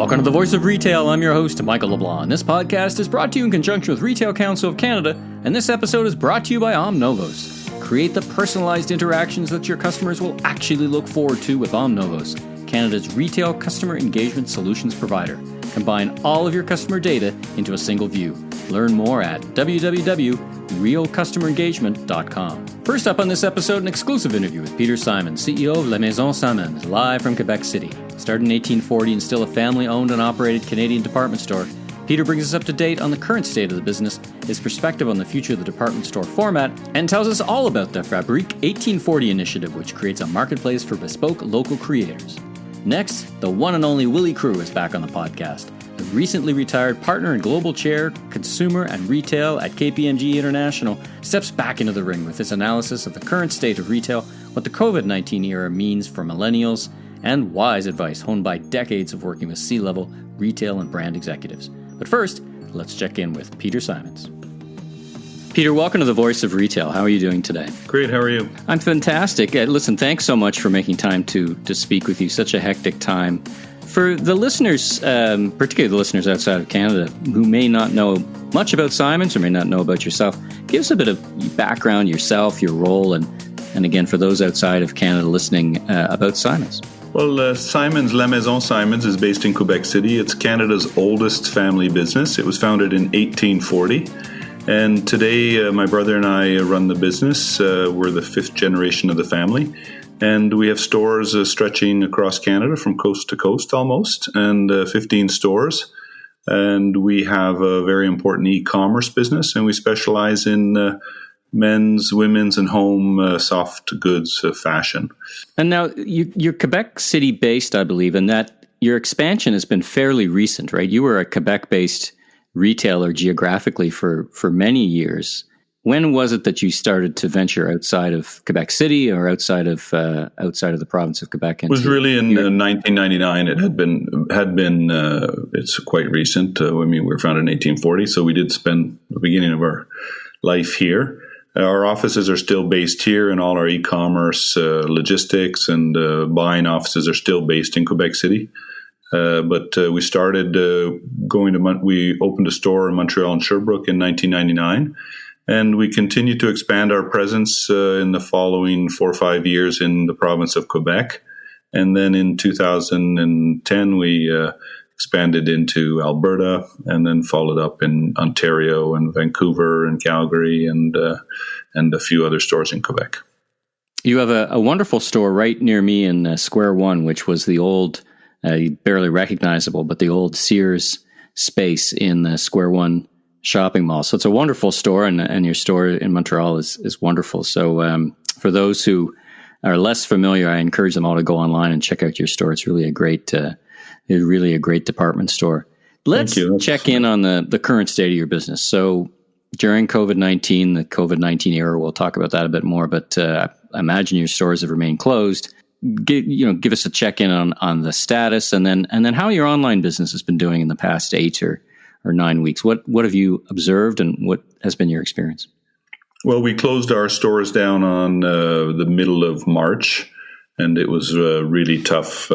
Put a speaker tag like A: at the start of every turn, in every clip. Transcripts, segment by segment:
A: Welcome to The Voice of Retail. I'm your host, Michael LeBlanc. This podcast is brought to you in conjunction with Retail Council of Canada, and this episode is brought to you by Omnovos. Create the personalized interactions that your customers will actually look forward to with Omnovos, Canada's retail customer engagement solutions provider. Combine all of your customer data into a single view. Learn more at www.realcustomerengagement.com. First up on this episode, an exclusive interview with Peter Simons, CEO of Maison Simons, live from Quebec City. Started in 1840 and still a family-owned and operated Canadian department store, Peter brings us up to date on the current state of the business, his perspective on the future of the department store format, and tells us all about the Fabrique 1840 initiative, which creates a marketplace for bespoke local creators. Next, the one and only Willy Kruh is back on the podcast. The recently retired partner and global chair, consumer and retail at KPMG International, steps back into the ring with his analysis of the current state of retail, what the COVID-19 era means for millennials, and wise advice honed by decades of working with C-level retail and brand executives. But first, let's check in with Peter Simons. Peter, welcome to The Voice of Retail. How are you doing today?
B: Great. How are you?
A: I'm fantastic. Listen, thanks so much for making time to speak with you. Such a hectic time. For the listeners, particularly the listeners outside of Canada, who may not know much about Simons or may not know about yourself, give us a bit of background, yourself, your role, and again, for those outside of Canada listening, about Simons.
B: Well, Simons, La Maison Simons is based in Quebec City. It's Canada's oldest family business. It was founded in 1840. And today, my brother and I run the business. We're the fifth generation of the family. And we have stores stretching across Canada from coast to coast almost, and 15 stores. And we have a very important e-commerce business, and we specialize in men's, women's, and home soft goods fashion.
A: And now you're Quebec City based, I believe, and that your expansion has been fairly recent, right? You were a Quebec-based retailer geographically for many years. When was it that you started to venture outside of Quebec City or outside of the province of Quebec?
B: It was really in 1999. It had been. It's quite recent. We were founded in 1840, so we did spend the beginning of our life here. Our offices are still based here, and all our e-commerce, logistics, and buying offices are still based in Quebec City. But we started we opened a store in Montreal and Sherbrooke in 1999, and we continued to expand our presence in the following 4 or 5 years in the province of Quebec. And then in 2010, we expanded into Alberta, and then followed up in Ontario and Vancouver and Calgary and a few other stores in Quebec.
A: You have a wonderful store right near me in Square One, which was the old, barely recognizable, but the old Sears space in the Square One shopping mall. So it's a wonderful store, and your store in Montreal is wonderful. So for those who are less familiar, I encourage them all to go online and check out your store. It's really a great department store. Let's check in on the current state of your business. So during COVID-19, the COVID-19 era, we'll talk about that a bit more, but I imagine your stores have remained closed. Give us a check-in on the status, and then how your online business has been doing in the past 8 or 9 weeks. What have you observed, and what has been your experience?
B: Well, we closed our stores down on the middle of March, and it was a really tough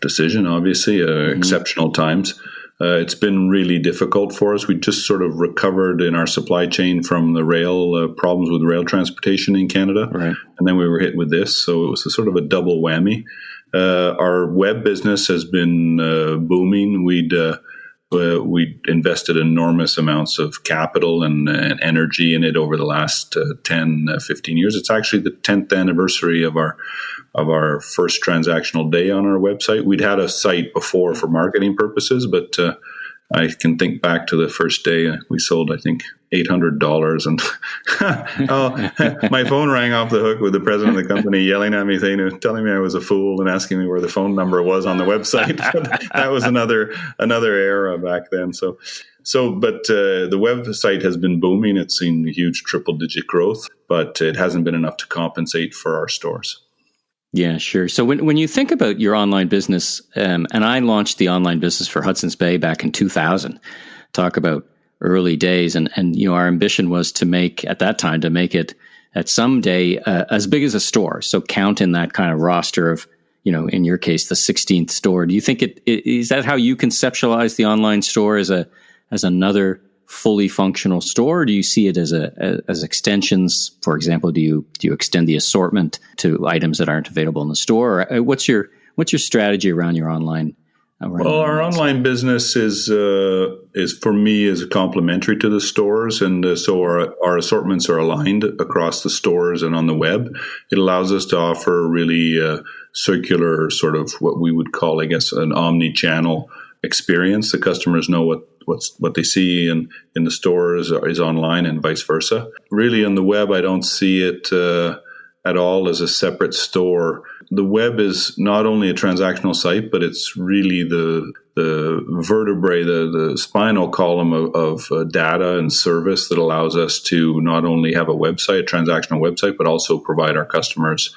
B: decision, obviously, exceptional times. It's been really difficult for us. We just sort of recovered in our supply chain from the rail problems with rail transportation in Canada. Right. And then we were hit with this. So it was a sort of a double whammy. Our web business has been booming. We'd invested enormous amounts of capital and energy in it over the last 10, 15 years. It's actually the 10th anniversary of our first transactional day on our website. We'd had a site before for marketing purposes, but I can think back to the first day we sold, I think, $800. And my phone rang off the hook with the president of the company yelling at me, telling me I was a fool and asking me where the phone number was on the website. That was another era back then. But the website has been booming. It's seen huge triple-digit growth, but it hasn't been enough to compensate for our stores.
A: Yeah, sure. So when you think about your online business, and I launched the online business for Hudson's Bay back in 2000, talk about early days, and our ambition was to make it at someday as big as a store. So count in that kind of roster of in your case, the 16th store. Do you think is that how you conceptualize the online store as another fully functional store? Or do you see it as extensions? For example, do you extend the assortment to items that aren't available in the store? Or what's your strategy around your online?
B: Our online business is for me is complementary to the stores, and so our assortments are aligned across the stores and on the web. It allows us to offer really circular, sort of what we would call, I guess, an omni-channel experience. The customers know what they see in the stores is online, and vice versa. Really, on the web, I don't see it at all as a separate store. The web is not only a transactional site, but it's really the vertebrae, the spinal column of data and service that allows us to not only have a website, a transactional website, but also provide our customers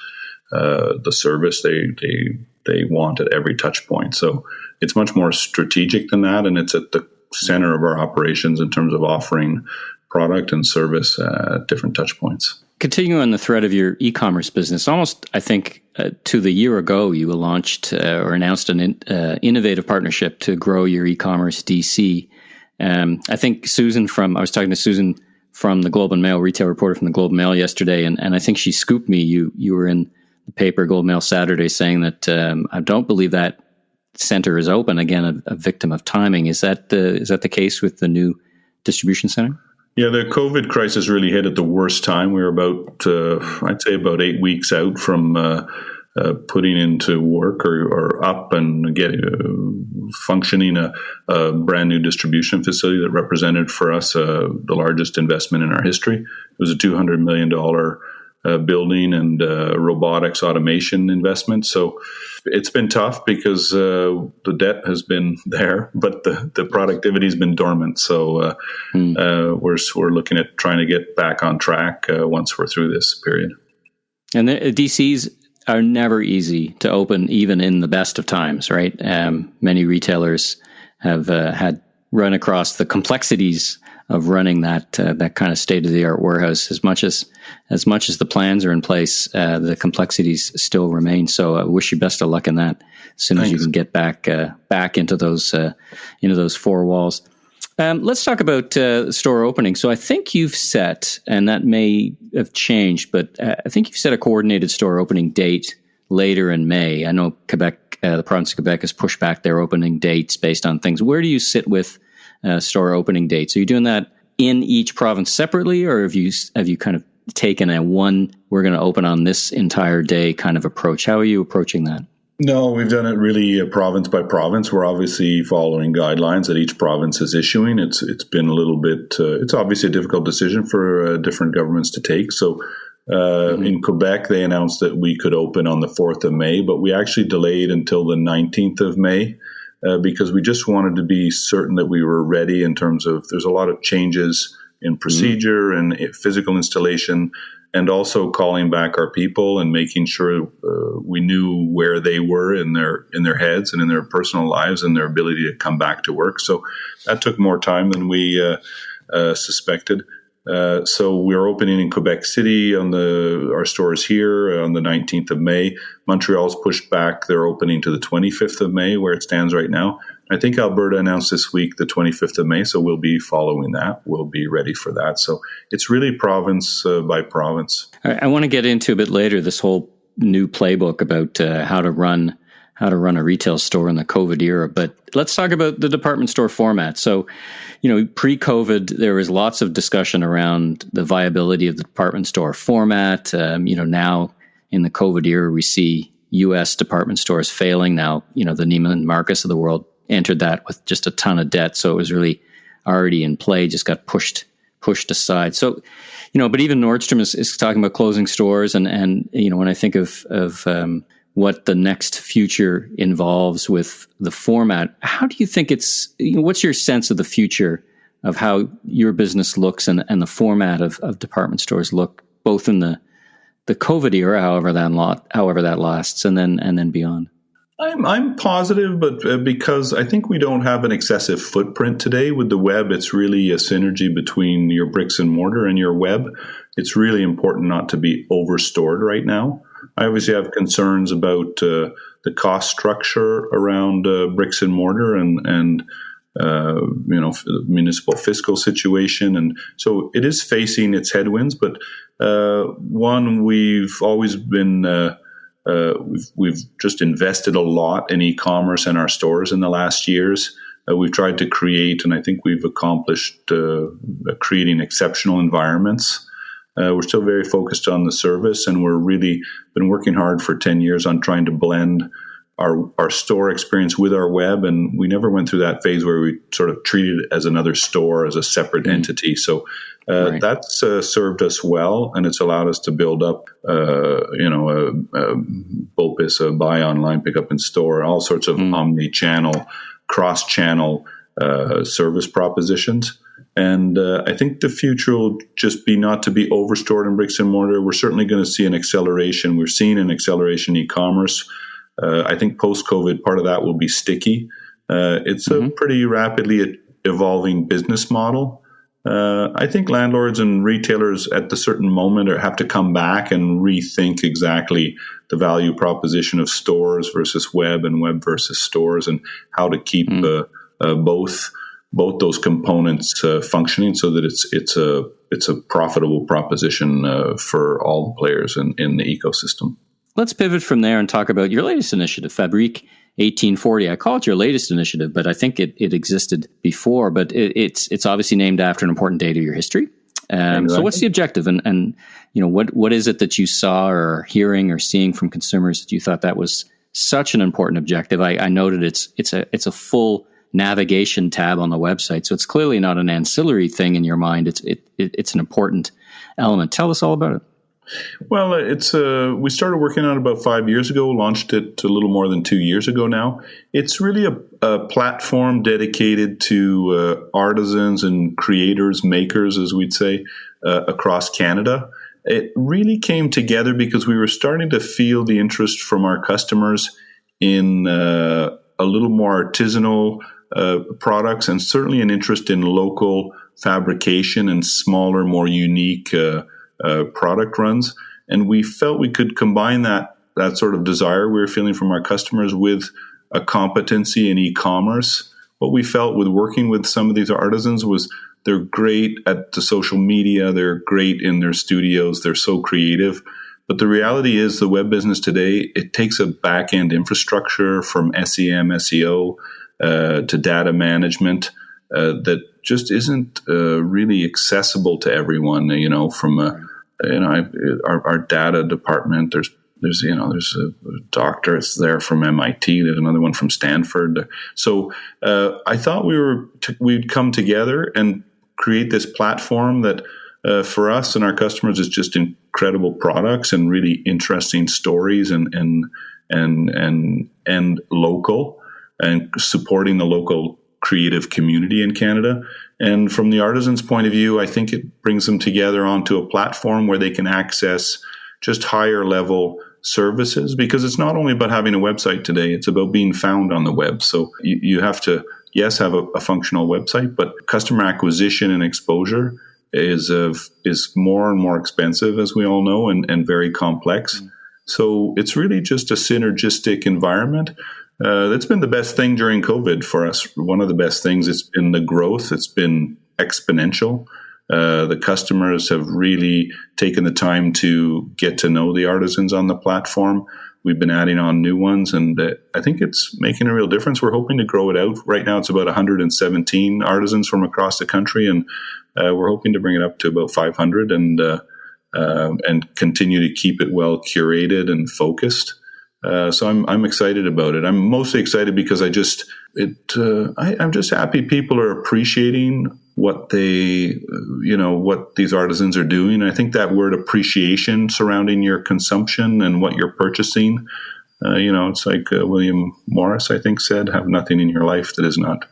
B: the service they want at every touch point. So it's much more strategic than that, and it's at the center of our operations in terms of offering product and service at different touch points.
A: Continuing on the thread of your e-commerce business, almost, I think, to the year ago, you launched or announced an innovative partnership to grow your e-commerce DC. I think I was talking to Susan from the Globe and Mail, retail reporter from the Globe and Mail yesterday, and I think she scooped me. You were in the paper Globe and Mail Saturday saying that I don't believe that center is open. Again, a victim of timing. Is that the case with the new distribution center?
B: Yeah, the COVID crisis really hit at the worst time. We were I'd say about 8 weeks out from putting into work or up and getting functioning a brand new distribution facility that represented for us the largest investment in our history. It was a $200 million building and robotics automation investment. So it's been tough because the debt has been there, but the productivity has been dormant. So we're looking at trying to get back on track once we're through this period.
A: And the DCs are never easy to open, even in the best of times, right? Many retailers have had run across the complexities of running that kind of state-of-the-art warehouse. As much as the plans are in place, the complexities still remain. So I wish you best of luck in that as soon as you can get back into those four walls. Let's talk about store opening. So I think you've set, and that may have changed, but I think you've set a coordinated store opening date later in May. I know Quebec, the province of Quebec, has pushed back their opening dates based on things. Where do you sit with store opening dates? Are you doing that in each province separately, or have you kind of taken we're going to open on this entire day kind of approach? How are you approaching that?
B: No, we've done it really province by province. We're obviously following guidelines that each province is issuing. It's been a little bit, it's obviously a difficult decision for different governments to take. So in Quebec, they announced that we could open on the 4th of May, but we actually delayed until the 19th of May because we just wanted to be certain that we were ready in terms of there's a lot of changes in procedure and physical installation, and also calling back our people and making sure we knew where they were in their heads and in their personal lives and their ability to come back to work. So that took more time than we suspected. So we're opening in Quebec City our stores here on the 19th of May. Montreal's pushed back their opening to the 25th of May, where it stands right now. I think Alberta announced this week the 25th of May, so we'll be following that. We'll be ready for that. So it's really province by province.
A: I want to get into a bit later this whole new playbook about how to run a retail store in the COVID era. But let's talk about the department store format. So, pre-COVID, there was lots of discussion around the viability of the department store format. Now in the COVID era, we see U.S. department stores failing. Now, the Neiman Marcus of the world entered that with just a ton of debt. So it was really already in play, just got pushed aside. So, but even Nordstrom is talking about closing stores. And when I think of what the next future involves with the format, how do you think what's your sense of the future of how your business looks and the format of department stores look, both in the COVID era, however that lasts, and then beyond?
B: I'm positive, but because I think we don't have an excessive footprint today with the web, it's really a synergy between your bricks and mortar and your web. It's really important not to be overstored right now. I obviously have concerns about the cost structure around bricks and mortar and the municipal fiscal situation. And so it is facing its headwinds, but one, we've always been, we've just invested a lot in e-commerce and our stores in the last years. We've tried to create, and I think we've accomplished creating exceptional environments. We're still very focused on the service, and we're really been working hard for 10 years on trying to blend our store experience with our web. And we never went through that phase where we sort of treated it as another store, as a separate entity. So that's served us well, and it's allowed us to build up, BOPIS, a buy online, pick up in store, all sorts of omni-channel, cross-channel service propositions. And I think the future will just be not to be overstored in bricks and mortar. We're certainly going to see an acceleration. We're seeing an acceleration in e-commerce. I think post-COVID, part of that will be sticky. It's a pretty rapidly evolving business model. I think landlords and retailers at the certain moment have to come back and rethink exactly the value proposition of stores versus web and web versus stores, and how to keep both those components functioning so that it's a profitable proposition for all the players in the ecosystem.
A: Let's pivot from there and talk about your latest initiative, Fabrique 1840. I call it your latest initiative, but I think it existed before. But it's obviously named after an important date of your history. So what's the objective, and what is it that you saw or hearing or seeing from consumers that you thought that was such an important objective? I noted it's a full navigation tab on the website, so it's clearly not an ancillary thing in your mind. It's an important element. Tell us all about it.
B: Well, we started working on it about 5 years ago, launched it a little more than 2 years ago now. It's really a platform dedicated to artisans and creators, makers, as we'd say, across Canada. It really came together because we were starting to feel the interest from our customers in a little more artisanal products, and certainly an interest in local fabrication and smaller, more unique product runs. And we felt we could combine that sort of desire we were feeling from our customers with a competency in e-commerce. What we felt with working with some of these artisans was they're great at the social media, they're great in their studios, they're so creative. But the reality is the web business today, it takes a back-end infrastructure from SEM, SEO to data management that just isn't really accessible to everyone. From our data department, there's a doctor that's there from MIT. There's another one from Stanford. So I thought we'd come together and create this platform that for us and our customers is just incredible products and really interesting stories and local, and supporting the local creative community in Canada. And from the artisan's point of view, I think it brings them together onto a platform where they can access just higher level services, because it's not only about having a website today, it's about being found on the web. So you have to, yes, have a functional website, but customer acquisition and exposure is more and more expensive, as we all know, and very complex. So it's really just a synergistic environment. That's been the best thing during COVID for us. One of the best things, it's been the growth. It's been exponential. The customers have really taken the time to get to know the artisans on the platform. We've been adding on new ones, and I think it's making a real difference. We're hoping to grow it out. Right now, it's about 117 artisans from across the country, and we're hoping to bring it up to about 500 and continue to keep it well curated and focused. So I'm excited about it. I'm mostly excited because I'm just happy people are appreciating what what these artisans are doing. I think that word appreciation surrounding your consumption and what you're purchasing, it's like William Morris, I think, said, "Have nothing in your life that is not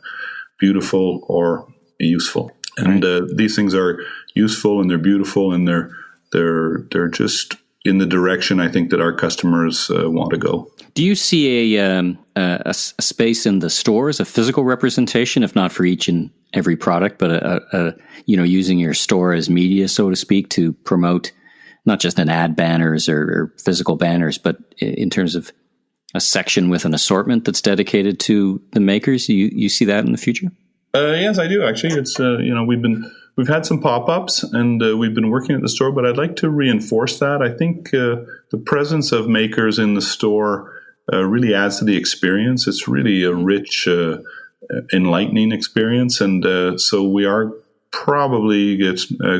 B: beautiful or useful." And these things are useful and they're beautiful and they're just in the direction I think that our customers want to go.
A: Do you see a space in the stores, a physical representation, if not for each and every product, but using your store as media, so to speak, to promote not just in ad banners or physical banners, but in terms of a section with an assortment that's dedicated to the makers? You see that in the future?
B: Yes, I do actually. It's we've had some pop-ups and we've been working at the store, but I'd like to reinforce that. I think the presence of makers in the store really adds to the experience. It's really a rich, enlightening experience, and so we are probably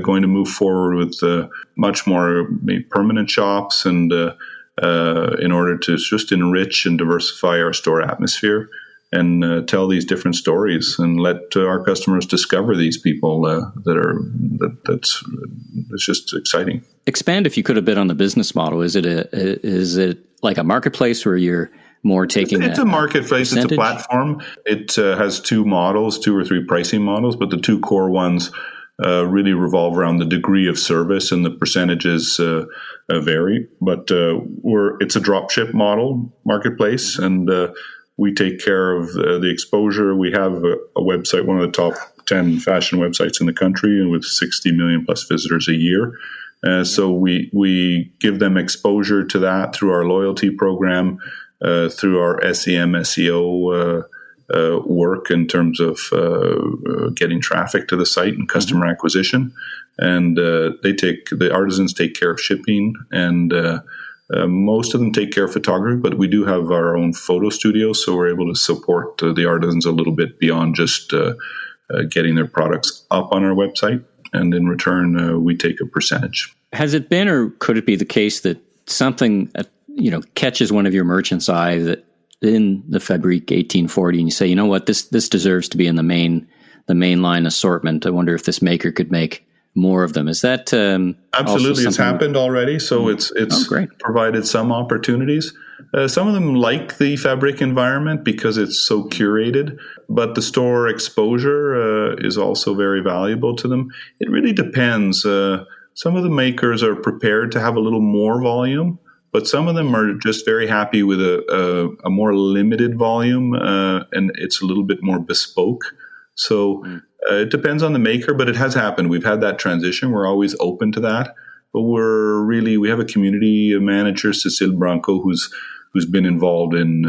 B: going to move forward with much more permanent shops and in order to just enrich and diversify our store atmosphere and tell these different stories and let our customers discover these people that's just exciting.
A: Expand, if you could, a bit on the business model. Is it like a marketplace where you're more taking?
B: It's a marketplace. Percentage? It's a platform. It has two or three pricing models, but the two core ones really revolve around the degree of service, and the percentages vary. But it's a drop ship model marketplace, and we take care of the exposure. We have a website, one of the top 10 fashion websites in the country, and with 60 million plus visitors a year. So we give them exposure to that through our loyalty program, through our SEM, SEO work in terms of getting traffic to the site and customer acquisition. And the artisans take care of shipping, and most of them take care of photography, but we do have our own photo studio, so we're able to support the artisans a little bit beyond just getting their products up on our website. And in return, we take a percentage. Has
A: it been, or could it be the case that something catches one of your merchants' eye that in the Fabrique 1840, and you say, you know what, this deserves to be in the mainline assortment. I wonder if this maker could make more of them. Is that
B: absolutely? It's happened already, so it's provided some opportunities. Some of them like the Fabrique environment because it's so curated, but the store exposure is also very valuable to them. It really depends. Some of the makers are prepared to have a little more volume, but some of them are just very happy with a more limited volume, and it's a little bit more bespoke. So it depends on the maker, but it has happened. We've had that transition. We're always open to that. But we have a community manager, Cécile Branco, who's been involved in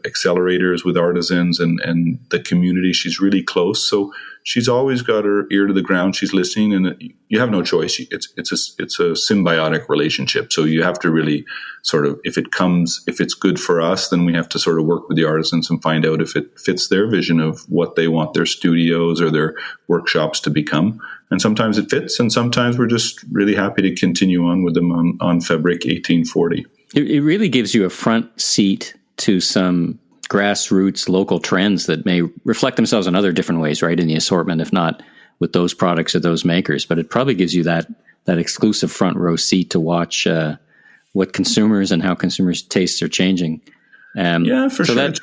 B: accelerators with artisans and the community. She's really close. So she's always got her ear to the ground. She's listening, and you have no choice. It's a symbiotic relationship. So you have to really sort of, if it's good for us, then we have to sort of work with the artisans and find out if it fits their vision of what they want their studios or their workshops to become. And sometimes it fits, and sometimes we're just really happy to continue on with them on Fabrique 1840.
A: It really gives you a front seat to some grassroots local trends that may reflect themselves in other different ways, right, in the assortment, if not with those products or those makers. But it probably gives you that exclusive front row seat to watch what consumers and how consumers' tastes are changing.
B: Yeah, for sure.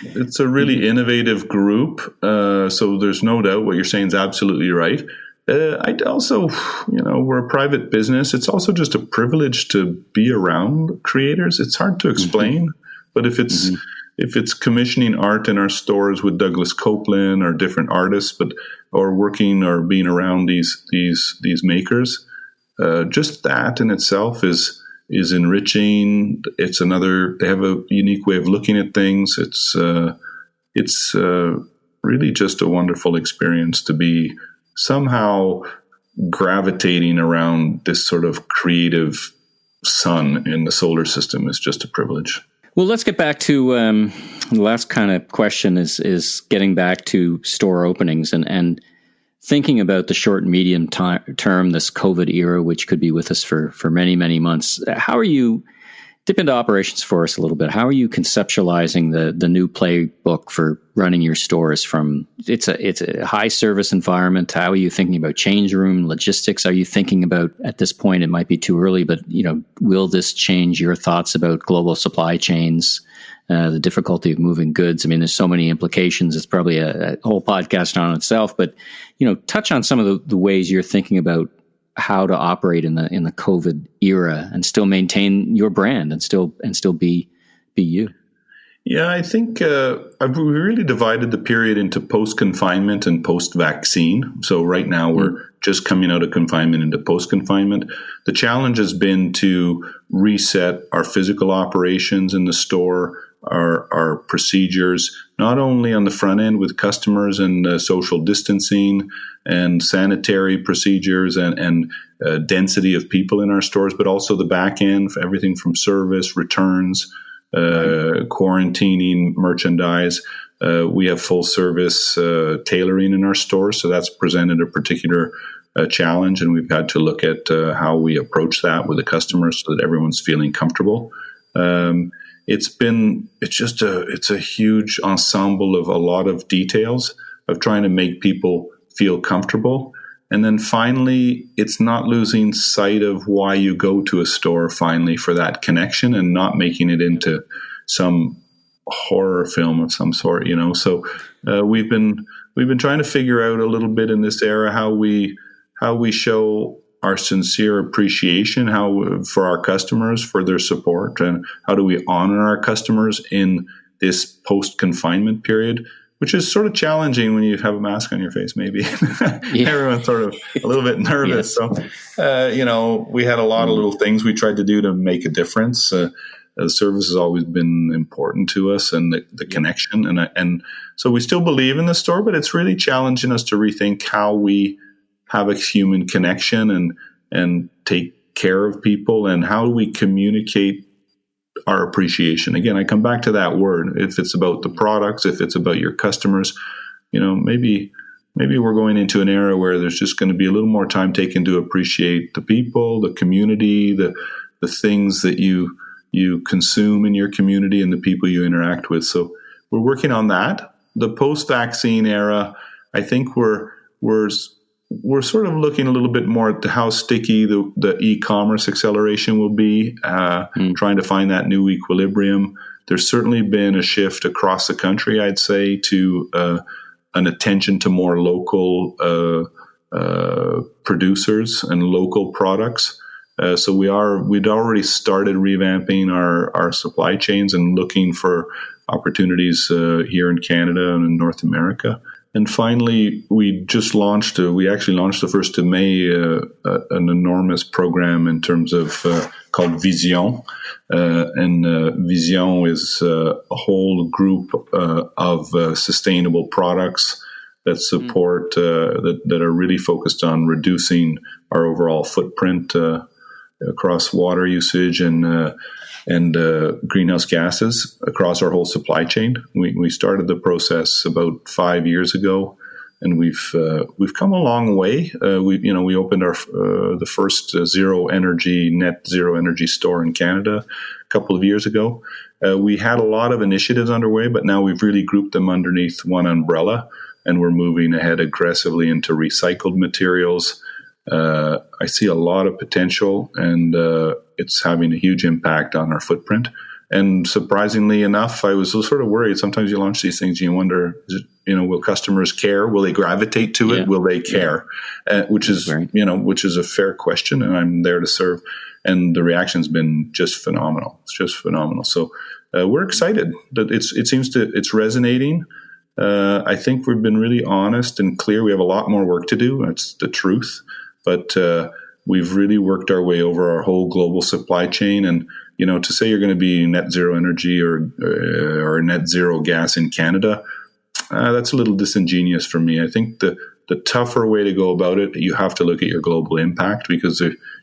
B: It's a really innovative group. So there's no doubt what you're saying is absolutely right. I also, we're a private business. It's also just a privilege to be around creators. It's hard to explain, but if it's commissioning art in our stores with Douglas Copeland or different artists, or working or being around these makers, just that in itself is enriching. It's they have a unique way of looking at things. It's really just a wonderful experience to be somehow gravitating around this sort of creative sun in the solar system is just a privilege.
A: Well, let's get back to the last kind of question is getting back to store openings and thinking about the short and medium term, this COVID era, which could be with us for many, many months. How are you, dip into operations for us a little bit. How are you conceptualizing the new playbook for running your stores from, it's a high service environment. How are you thinking about change room logistics? Are you thinking about, at this point, it might be too early, but will this change your thoughts about global supply chains, the difficulty of moving goods? I mean, there's so many implications. It's probably a whole podcast on itself, but, touch on some of the ways you're thinking about how to operate in the COVID era and still maintain your brand and still be you.
B: Yeah, I think we really divided the period into post-confinement and post-vaccine. So right now we're just coming out of confinement into post-confinement. The challenge has been to reset our physical operations in the store, our procedures, not only on the front end with customers and social distancing and sanitary procedures and density of people in our stores, but also the back end, everything from service, returns, quarantining, merchandise. We have full service tailoring in our stores, so that's presented a particular challenge, and we've had to look at how we approach that with the customers so that everyone's feeling comfortable. It's a huge ensemble of a lot of details of trying to make people feel comfortable. And then finally, it's not losing sight of why you go to a store finally for that connection and not making it into some horror film of some sort, So we've been trying to figure out a little bit in this era how we show our sincere appreciation for our customers, for their support, and how do we honor our customers in this post-confinement period, which is sort of challenging when you have a mask on your face, maybe. Yeah. Everyone's sort of a little bit nervous. Yes. So, we had a lot of little things we tried to do to make a difference. The service has always been important to us, and the connection. And so we still believe in the store, but it's really challenging us to rethink how we have a human connection and take care of people, and how do we communicate our appreciation. Again, I come back to that word. If it's about the products, if it's about your customers, maybe we're going into an era where there's just going to be a little more time taken to appreciate the people, the community, the things that you consume in your community and the people you interact with. So we're working on that. The post-vaccine era, I think we're sort of looking a little bit more at how sticky the e-commerce acceleration will be, trying to find that new equilibrium. There's certainly been a shift across the country, I'd say, to an attention to more local producers and local products. So we'd already started revamping our supply chains and looking for opportunities here in Canada and in North America. And finally, we actually launched the 1st of May an enormous program in terms of called Vision. And Vision is a whole group of sustainable products that support, that are really focused on reducing our overall footprint across water usage and greenhouse gases across our whole supply chain. We started the process about 5 years ago, and we've come a long way. We opened the first net zero energy store in Canada a couple of years ago. We had a lot of initiatives underway, but now we've really grouped them underneath one umbrella, and we're moving ahead aggressively into recycled materials. I see a lot of potential, and it's having a huge impact on our footprint. And surprisingly enough, I was sort of worried. Sometimes you launch these things and you wonder, will customers care? Will they gravitate to it? Yeah. Will they care? Which is a fair question, and I'm there to serve. And the reaction's been just phenomenal. It's just phenomenal. So we're excited that it's resonating. I think we've been really honest and clear. We have a lot more work to do. That's the truth. But we've really worked our way over our whole global supply chain. And, to say you're going to be net zero energy or net zero gas in Canada, that's a little disingenuous for me. I think the tougher way to go about it, you have to look at your global impact, because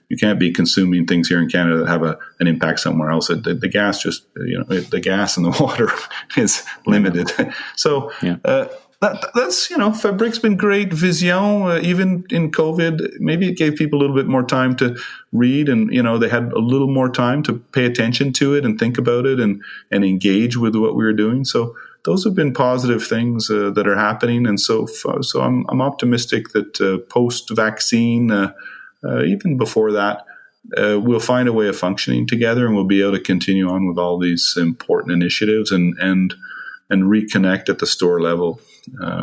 B: you can't be consuming things here in Canada that have an impact somewhere else. The gas the gas and the water is limited. So that's Fabrique's been great. Vision, even in COVID, maybe it gave people a little bit more time to read, and they had a little more time to pay attention to it and think about it and engage with what we were doing. So those have been positive things that are happening, and so I'm optimistic that post-vaccine, even before that, we'll find a way of functioning together, and we'll be able to continue on with all these important initiatives and reconnect at the store level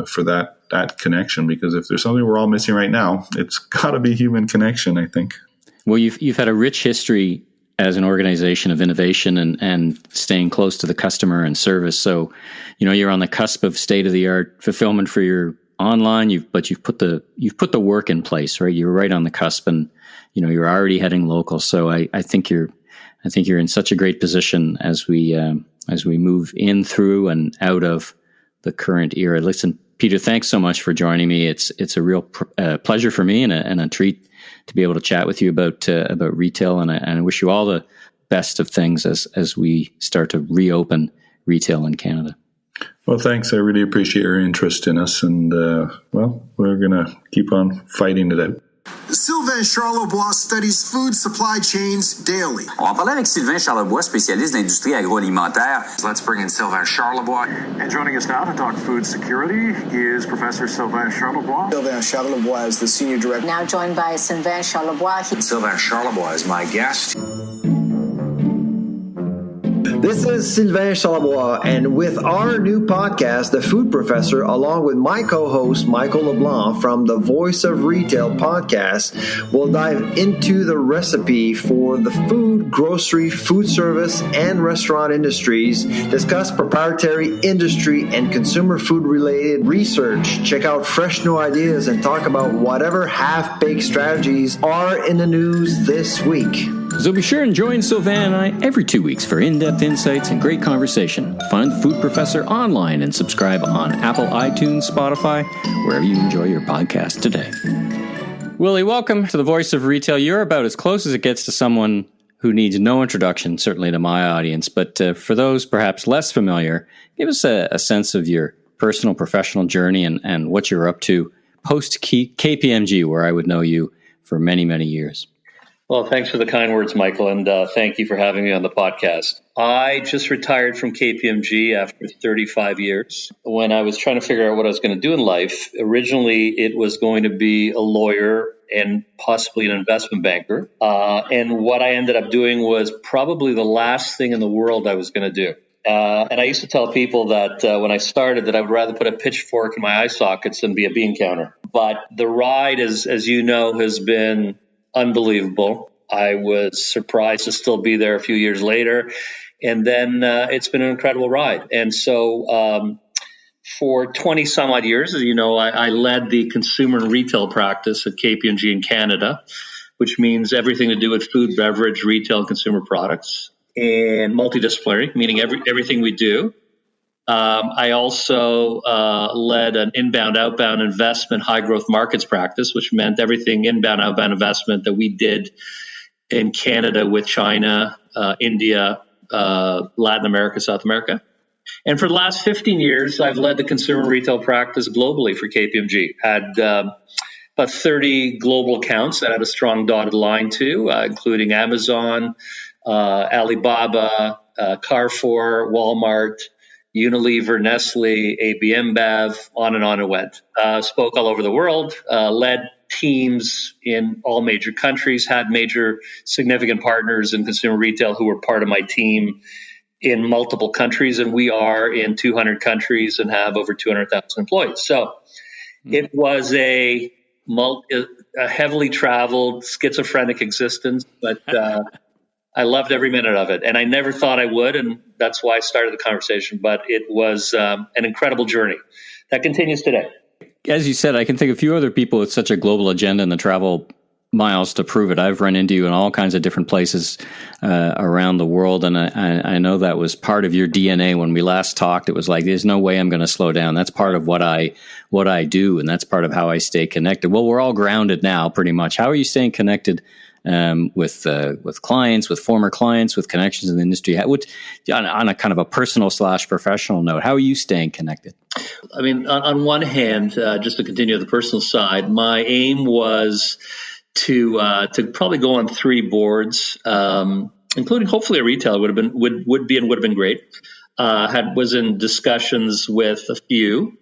B: for that connection. Because if there's something we're all missing right now, it's got to be human connection, I think.
A: Well, you've had a rich history as an organization of innovation and staying close to the customer and service. So, you're on the cusp of state-of-the-art fulfillment for your online, but you've put the work in place, right? You're right on the cusp, and you're already heading local. So I think you're in such a great position as we move in through and out of the current era. Listen, Peter, thanks so much for joining me. It's a real pleasure for me and a treat to be able to chat with you about retail, and I wish you all the best of things as we start to reopen retail in Canada.
B: Well, thanks. I really appreciate your interest in us, and we're going to keep on fighting it out.
C: Sylvain Charlebois studies food supply chains daily.
D: On va parler avec Sylvain Charlebois, spécialiste d'industrie agroalimentaire.
C: Let's bring in Sylvain Charlebois. And joining us now to talk food security is Professor Sylvain Charlebois.
E: Sylvain Charlebois is the senior director.
F: Now joined by Sylvain Charlebois.
C: Sylvain Charlebois is my guest.
E: This is Sylvain Charlebois, and with our new podcast, The Food Professor, along with my co-host Michael LeBlanc from the Voice of Retail podcast, we'll dive into the recipe for the food, grocery, food service, and restaurant industries, discuss proprietary industry and consumer food-related research, check out fresh new ideas, and talk about whatever half-baked strategies are in the news this week.
A: So be sure and join Sylvain and I every 2 weeks for in-depth insights and great conversation. Find the Food Professor online and subscribe on Apple, iTunes, Spotify, wherever you enjoy your podcast today. Willie, welcome to the Voice of Retail. You're about as close as it gets to someone who needs no introduction, certainly to my audience. But for those perhaps less familiar, give us a sense of your personal, professional journey and what you're up to post-KPMG, where I would know you for many, many years.
G: Well, thanks for the kind words, Michael, and thank you for having me on the podcast. I just retired from KPMG after 35 years. When I was trying to figure out what I was going to do in life, originally it was going to be a lawyer and possibly an investment banker. And what I ended up doing was probably the last thing in the world I was going to do. And I used to tell people that when I started that I would rather put a pitchfork in my eye sockets than be a bean counter. But the ride, as you know, has been unbelievable. I was surprised to still be there a few years later. And then it's been an incredible ride. And so for 20 some odd years, as you know, I led the consumer and retail practice at KPMG in Canada, which means everything to do with food, beverage, retail, and consumer products, and multidisciplinary, meaning everything we do. I also led an inbound, outbound investment, high growth markets practice, which meant everything inbound, outbound investment that we did in Canada with China, India, Latin America, South America. And for the last 15 years, I've led the consumer retail practice globally for KPMG. Had about 30 global accounts that I had a strong dotted line to, including Amazon, Alibaba, Carrefour, Walmart, Unilever, Nestle, AB InBev, on and on it went. Spoke all over the world, led teams in all major countries, had major significant partners in consumer retail who were part of my team in multiple countries, and we are in 200 countries and have over 200,000 employees. So it was a heavily traveled, schizophrenic existence, but I loved every minute of it, and I never thought I would, and that's why I started the conversation. But it was an incredible journey that continues today.
A: As you said, I can think of a few other people with such a global agenda and the travel miles to prove it. I've run into you in all kinds of different places around the world, and I know that was part of your DNA when we last talked. It was like, there's no way I'm going to slow down. That's part of what I do, and that's part of how I stay connected. Well, we're all grounded now, pretty much. How are you staying connected with clients, with former clients, with connections in the industry? On a kind of a personal / professional note, how are you staying connected?
G: I mean, on one hand, just to continue the personal side, my aim was to probably go on 3 boards, including hopefully a retailer would have been great. Was in discussions with a few.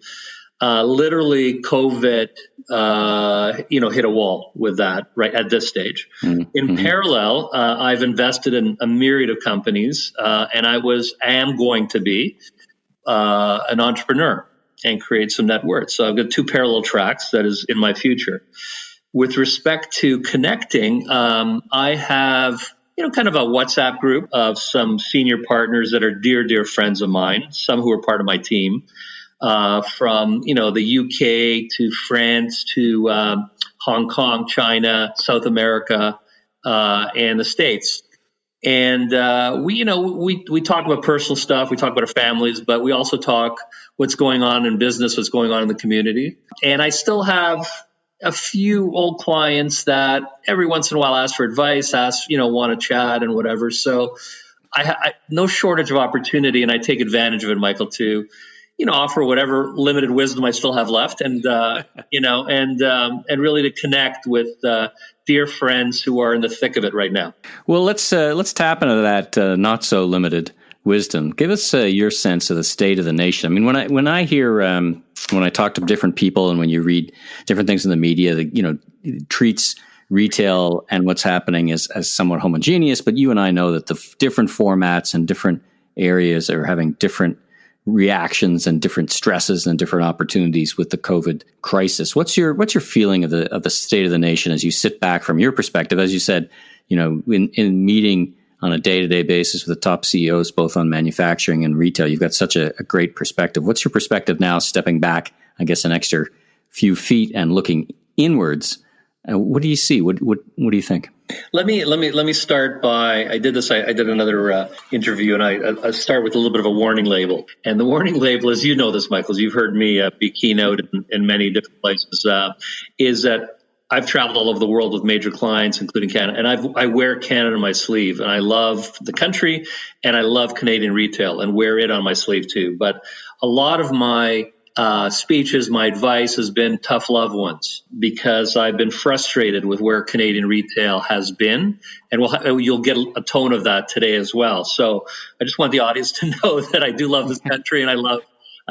G: Literally, COVID, hit a wall with that right at this stage. Mm-hmm. In parallel, I've invested in a myriad of companies, and I am going to be an entrepreneur and create some net worth. So I've got 2 parallel tracks that is in my future. With respect to connecting, I have kind of a WhatsApp group of some senior partners that are dear, dear friends of mine, some who are part of my team, from, the UK to France to Hong Kong, China, South America, and the States. And we talk about personal stuff, we talk about our families, but we also talk what's going on in business, what's going on in the community. And I still have a few old clients that every once in a while ask for advice, want to chat and whatever. So I no shortage of opportunity, and I take advantage of it, Michael, to offer whatever limited wisdom I still have left, and and really to connect with dear friends who are in the thick of it right now.
A: Well, let's tap into that not so limited wisdom. Give us your sense of the state of the nation. I mean, when I hear when I talk to different people, and when you read different things in the media, that treats retail and what's happening as somewhat homogeneous, but you and I know that the different formats and different areas are having different reactions and different stresses and different opportunities with the COVID crisis. What's your feeling of the state of the nation as you sit back from your perspective? As you said, in meeting on a day-to-day basis with the top CEOs, both on manufacturing and retail, you've got such a great perspective. What's your perspective now, stepping back, I guess, an extra few feet and looking inwards? What do you see? What do you think?
G: Let me start by, I did another interview, and I start with a little bit of a warning label. And the warning label, as you know this, Michael, as you've heard me be keynote in many different places, is that I've traveled all over the world with major clients, including Canada, and I wear Canada on my sleeve, and I love the country, and I love Canadian retail, and wear it on my sleeve too. But a lot of my speeches, my advice has been tough love ones, because I've been frustrated with where Canadian retail has been, and you'll get a tone of that today as well. So I just want the audience to know that I do love this country, and I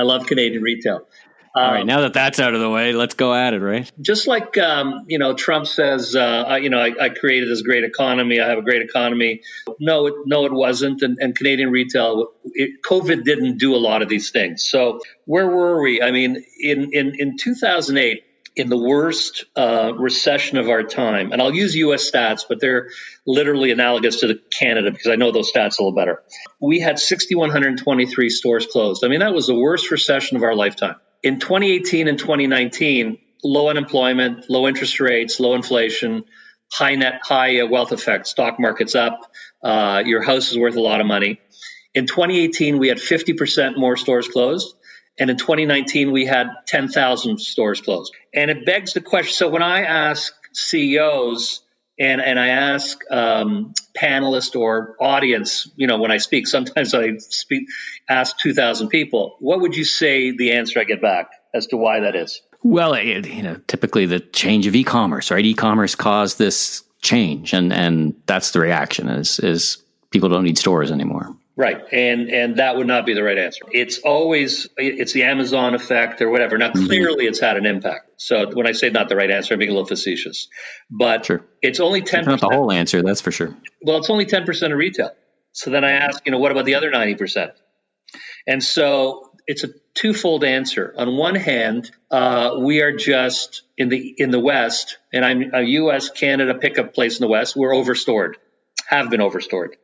G: love Canadian retail.
A: All right, now that that's out of the way, let's go at it, right?
G: Just like, Trump says, I created this great economy. I have a great economy. No, it wasn't. And Canadian retail, COVID didn't do a lot of these things. So where were we? I mean, in 2008, in the worst recession of our time, and I'll use U.S. stats, but they're literally analogous to Canada because I know those stats a little better. We had 6,123 stores closed. I mean, that was the worst recession of our lifetime. In 2018 and 2019, low unemployment, low interest rates, low inflation, high wealth effect, stock market's up, your house is worth a lot of money. In 2018, we had 50% more stores closed. And in 2019, we had 10,000 stores closed. And it begs the question. So when I ask CEOs and I ask panelists or audience, when I speak, sometimes I ask 2,000 people, what would you say the answer I get back as to why that is?
A: Well, typically the change of e-commerce, right? E-commerce caused this change, and that's the reaction is people don't need stores anymore.
G: Right. And that would not be the right answer. It's the Amazon effect or whatever. Now, clearly it's had an impact. So when I say not the right answer, I'm being a little facetious. But sure. It's only 10%. It's
A: not the whole answer, that's for sure.
G: Well, it's only 10% of retail. So then I ask, what about the other 90%? And so it's a twofold answer. On one hand, we are just in the West, and I'm a U.S. Canada pickup place in the West. We're overstored, have been overstored.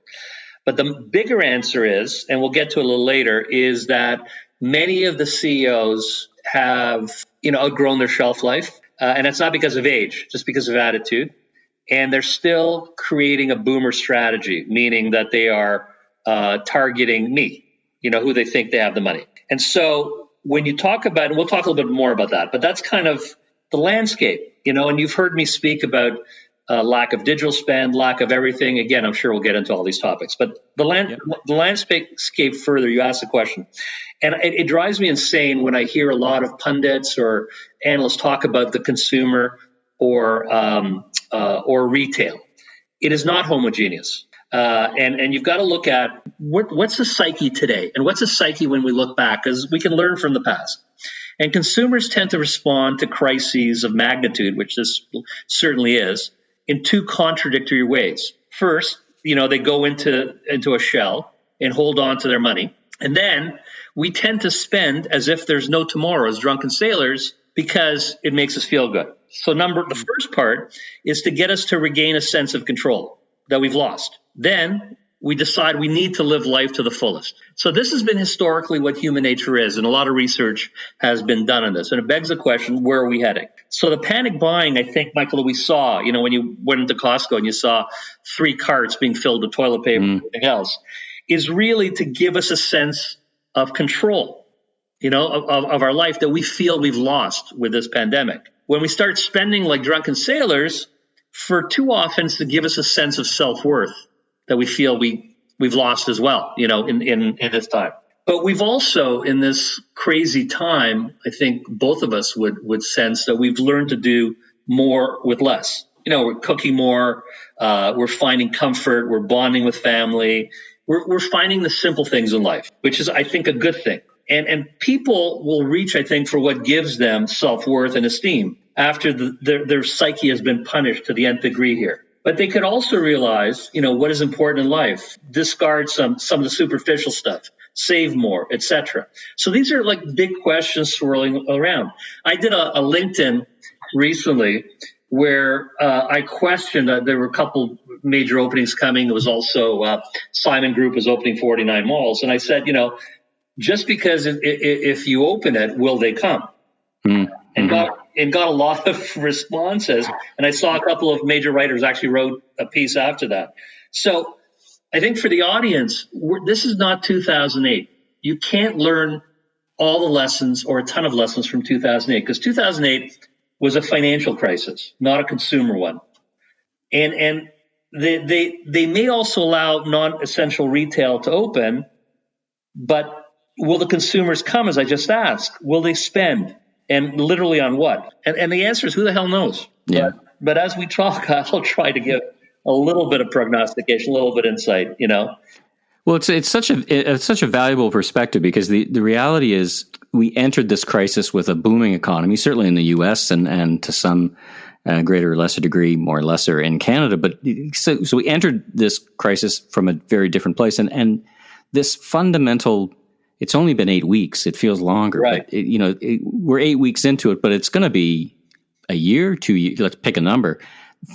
G: But the bigger answer is, and we'll get to it a little later, is that many of the CEOs have, outgrown their shelf life. And it's not because of age, just because of attitude. And they're still creating a boomer strategy, meaning that they are targeting me, who they think they have the money. And so when you talk about, and we'll talk a little bit more about that, but that's kind of the landscape, and you've heard me speak about lack of digital spend, lack of everything. Again, I'm sure we'll get into all these topics. But the landscape further, you asked the question. And it drives me insane when I hear a lot of pundits or analysts talk about the consumer or retail. It is not homogeneous. And you've got to look at what's the psyche today and what's the psyche when we look back, because we can learn from the past. And consumers tend to respond to crises of magnitude, which this certainly is, in two contradictory ways. First, they go into a shell and hold on to their money. And then we tend to spend as if there's no tomorrow as drunken sailors because it makes us feel good. So the first part is to get us to regain a sense of control that we've lost. then we decide we need to live life to the fullest. So this has been historically what human nature is, and a lot of research has been done on this. And it begs the question, where are we heading? So the panic buying, I think, Michael, that we saw, when you went into Costco and you saw 3 carts being filled with toilet paper and everything else, is really to give us a sense of control, of our life that we feel we've lost with this pandemic. When we start spending like drunken sailors, for too often it's to give us a sense of self-worth that we feel we've lost as well, in this time. But we've also, in this crazy time, I think both of us would sense that we've learned to do more with less. We're cooking more, we're finding comfort, we're bonding with family, we're finding the simple things in life, which is, I think, a good thing. And people will reach, I think, for what gives them self-worth and esteem after their psyche has been punished to the nth degree here. But they could also realize, what is important in life, discard some of the superficial stuff, save more, etc. So these are like big questions swirling around. I did a LinkedIn recently where I questioned, there were a couple major openings coming. It was also Simon Group is opening 49 malls. And I said, just because if you open it, will they come? And got a lot of responses. And I saw a couple of major writers actually wrote a piece after that. So I think for the audience, this is not 2008. You can't learn all the lessons or a ton of lessons from 2008 because 2008 was a financial crisis, not a consumer one. And they may also allow non-essential retail to open, but will the consumers come, as I just asked? Will they spend? And literally on what? And the answer is, who the hell knows?
A: Yeah.
G: But as we talk, I'll try to give a little bit of prognostication, a little bit of insight,
A: Well, it's such a valuable perspective because the reality is we entered this crisis with a booming economy, certainly in the U.S. and to some greater or lesser degree, more or lesser in Canada. But so we entered this crisis from a very different place, and this fundamental. It's only been 8 weeks. It feels longer,
G: right.
A: But we're 8 weeks into it, but it's going to be a year, 2 years. Let's pick a number.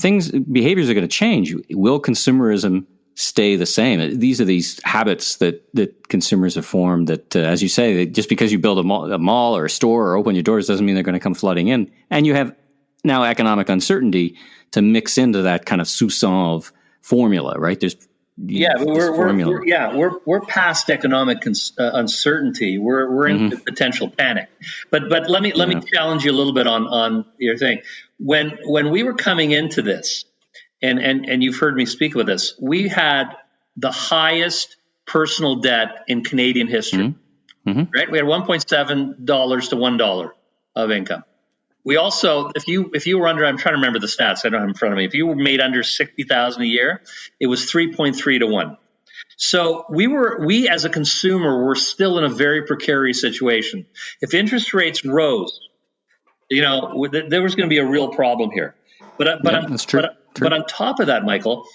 A: Behaviors are going to change. Will consumerism stay the same? These are these habits that consumers have formed that, as you say, just because you build a mall or a store or open your doors doesn't mean they're going to come flooding in. And you have now economic uncertainty to mix into that kind of sous-solve formula, right? There's we're past economic
G: uncertainty. We're in potential panic. But let me challenge you a little bit on your thing. When we were coming into this, and you've heard me speak with this, we had the highest personal debt in Canadian history. Right? We had $1.7 to $1 of income. We also, if you were under, I'm trying to remember the stats, I don't have in front of me. If you were made under $60,000 a year, it was 3.3 to 1. So we as a consumer were still in a very precarious situation. If interest rates rose, there was going to be a real problem here. That's true. But on top of that, Michael,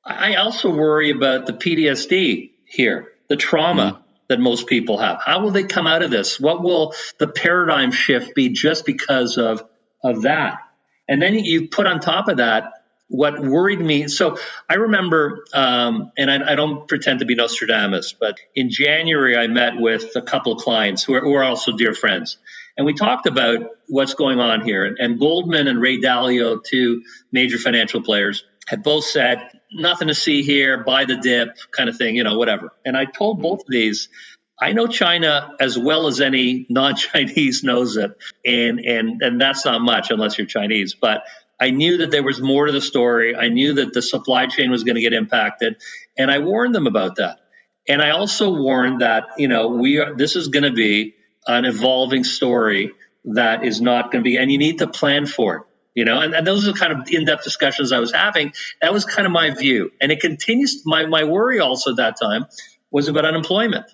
G: I also worry about the PTSD here, the trauma that most people have. How will they come out of this? What will the paradigm shift be just because of that? And then you put on top of that what worried me. So I remember, and I don't pretend to be Nostradamus, but in January I met with a couple of clients who are also dear friends. And we talked about what's going on here. And Goldman and Ray Dalio, two major financial players, had both said, nothing to see here, buy the dip kind of thing, whatever. And I told both of these, I know China as well as any non-Chinese knows it. And that's not much unless you're Chinese. But I knew that there was more to the story. I knew that the supply chain was going to get impacted. And I warned them about that. And I also warned that, this is going to be an evolving story that is not going to be, and you need to plan for it. And those are the kind of in-depth discussions I was having. That was kind of my view. And it continues. My worry also at that time was about unemployment.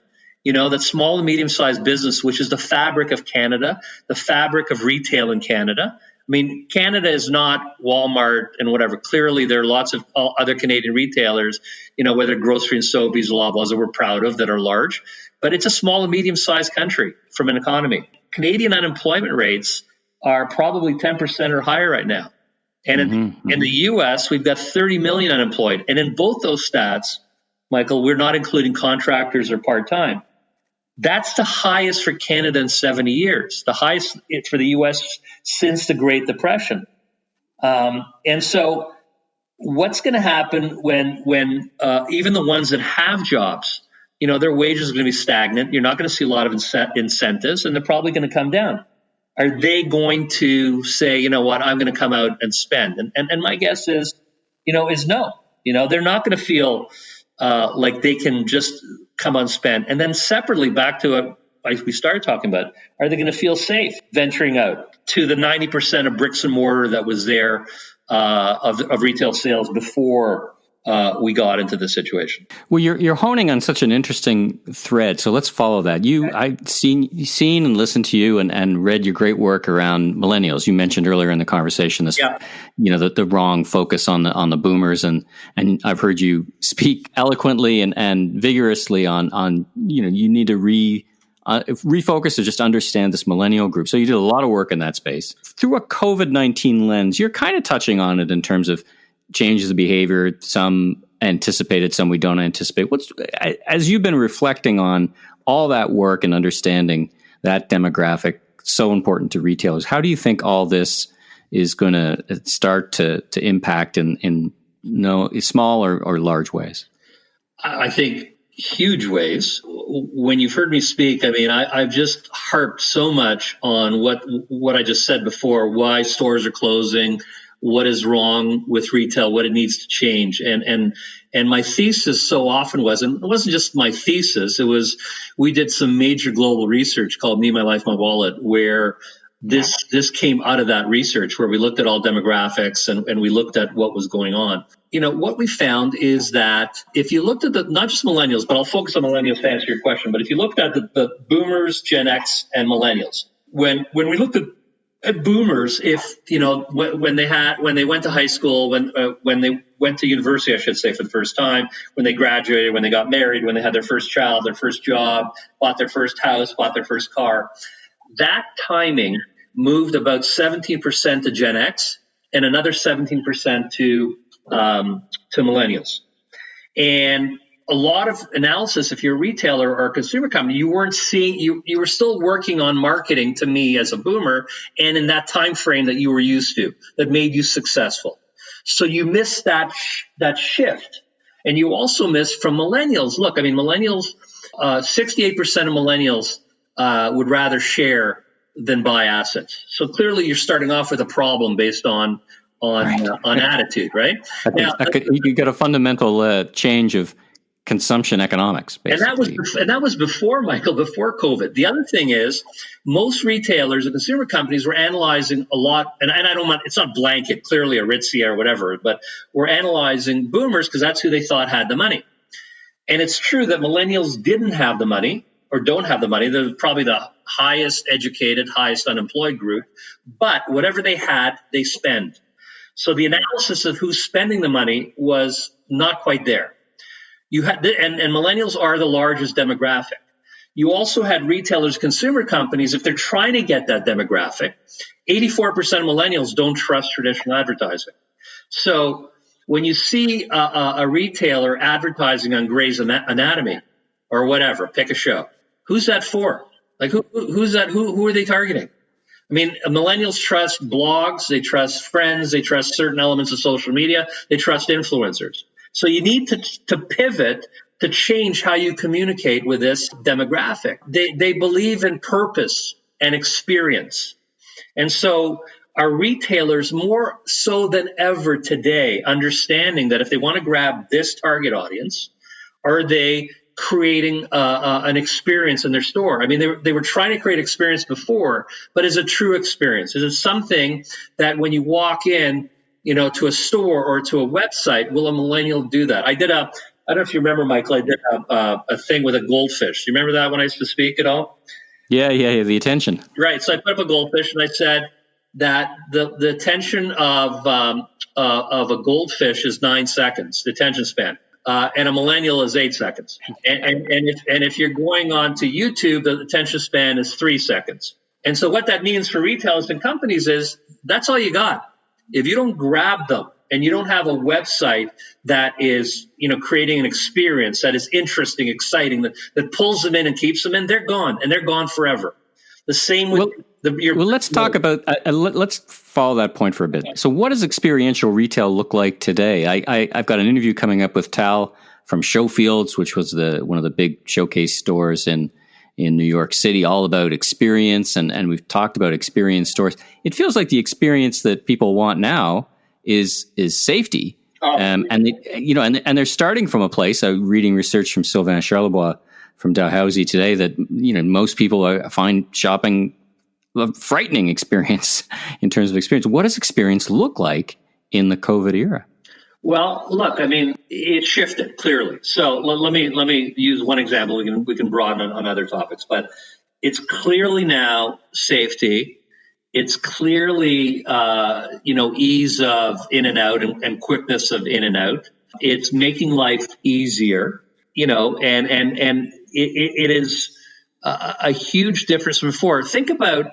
G: That small and medium-sized business, which is the fabric of Canada, the fabric of retail in Canada. I mean, Canada is not Walmart and whatever. Clearly, there are lots of other Canadian retailers, whether grocery and Sobeys, Loblaws that we're proud of that are large. But it's a small and medium-sized country from an economy. Canadian unemployment rates are probably 10% or higher right now. And in the U.S., we've got 30 million unemployed. And in both those stats, Michael, we're not including contractors or part-time. That's the highest for Canada in 70 years, the highest for the U.S. since the Great Depression. And so what's going to happen when even the ones that have jobs, their wages are going to be stagnant. You're not going to see a lot of incentives, and they're probably going to come down. Are they going to say, you know what, I'm going to come out and spend? And my guess is no. They're not going to feel like they can just come on spend. And then separately, back to like we started talking about, are they going to feel safe venturing out to the 90% of bricks and mortar that was there of retail sales before we got into this situation?
A: Well, you're honing on such an interesting thread, so let's follow that. I've seen and listened to you and read your great work around millennials. You mentioned earlier in the conversation this, the wrong focus on the boomers, and I've heard you speak eloquently and vigorously on you need to refocus or just understand this millennial group. So you did a lot of work in that space through a COVID-19 lens. You're kind of touching on it in terms of changes of behavior, some anticipated, some we don't anticipate. As you've been reflecting on all that work and understanding that demographic, so important to retailers, how do you think all this is going to start to impact in small or large ways?
G: I think huge ways. When you've heard me speak, I've just harped so much on what I just said before, why stores are closing, what is wrong with retail, what it needs to change. And my thesis so often it wasn't just my thesis, we did some major global research called Me, My Life, My Wallet, where this came out of that research, where we looked at all demographics and we looked at what was going on. What we found is that if you looked at not just millennials, but I'll focus on millennials to answer your question, but if you looked at the boomers, Gen X, and millennials, when we looked at boomers, when they went to high school, when they went to university, I should say, for the first time, when they graduated, when they got married, when they had their first child, their first job, bought their first house, bought their first car, that timing moved about 17% to Gen X and another 17% to millennials. And a lot of analysis, if you're a retailer or a consumer company, you weren't seeing, you were still working on marketing to me as a boomer and in that time frame that you were used to, that made you successful. So you missed that shift. And you also missed from millennials. Look, millennials, 68% of millennials would rather share than buy assets. So clearly you're starting off with a problem based on attitude, right?
A: You got a fundamental change of consumption economics, basically.
G: And that was before, Michael, before COVID. The other thing is, most retailers and consumer companies were analyzing a lot, and I don't want, it's not blanket, clearly Aritzia or whatever, but we're analyzing boomers because that's who they thought had the money. And it's true that millennials didn't have the money or don't have the money. They're probably the highest educated, highest unemployed group, but whatever they had, they spend. So the analysis of who's spending the money was not quite there. You had, and millennials are the largest demographic. You also had retailers, consumer companies, if they're trying to get that demographic, 84% of millennials don't trust traditional advertising. So when you see a retailer advertising on Grey's Anatomy or whatever, pick a show, who's that for? Like who's that? Who are they targeting? Millennials trust blogs, they trust friends, they trust certain elements of social media, they trust influencers. So you need to pivot to change how you communicate with this demographic. They believe in purpose and experience. And so our retailers, more so than ever today, understanding that if they want to grab this target audience, are they creating an experience in their store? They were trying to create experience before, but is it true experience? Is it something that when you walk in, to a store or to a website, will a millennial do that? I don't know if you remember, Michael, I did a thing with a goldfish. Do you remember that when I used to speak at all? Yeah,
A: the attention.
G: Right. So I put up a goldfish and I said that the attention of a goldfish is 9 seconds, the attention span. And a millennial is 8 seconds. And if you're going on to YouTube, the attention span is 3 seconds. And so what that means for retailers and companies is that's all you got. if you don't grab them and you don't have a website that is, creating an experience that is interesting, exciting, that pulls them in and keeps them in, they're gone, and they're gone forever. The same with
A: let's talk about, let's follow that point for a bit. So what does experiential retail look like today? I've got an interview coming up with Tal from Showfields, which was one of the big showcase stores in New York City, all about experience. And we've talked about experience stores. It feels like the experience that people want now is safety. And they're starting from a place. I'm reading research from Sylvain Charlebois from Dalhousie today that most people find shopping a frightening experience in terms of experience. What does experience look like in the COVID era?
G: Well, look, it shifted clearly. So let me use one example. We can broaden on other topics, but it's clearly now safety. It's clearly ease of in and out and quickness of in and out. It's making life easier. And it is a huge difference from before. Think about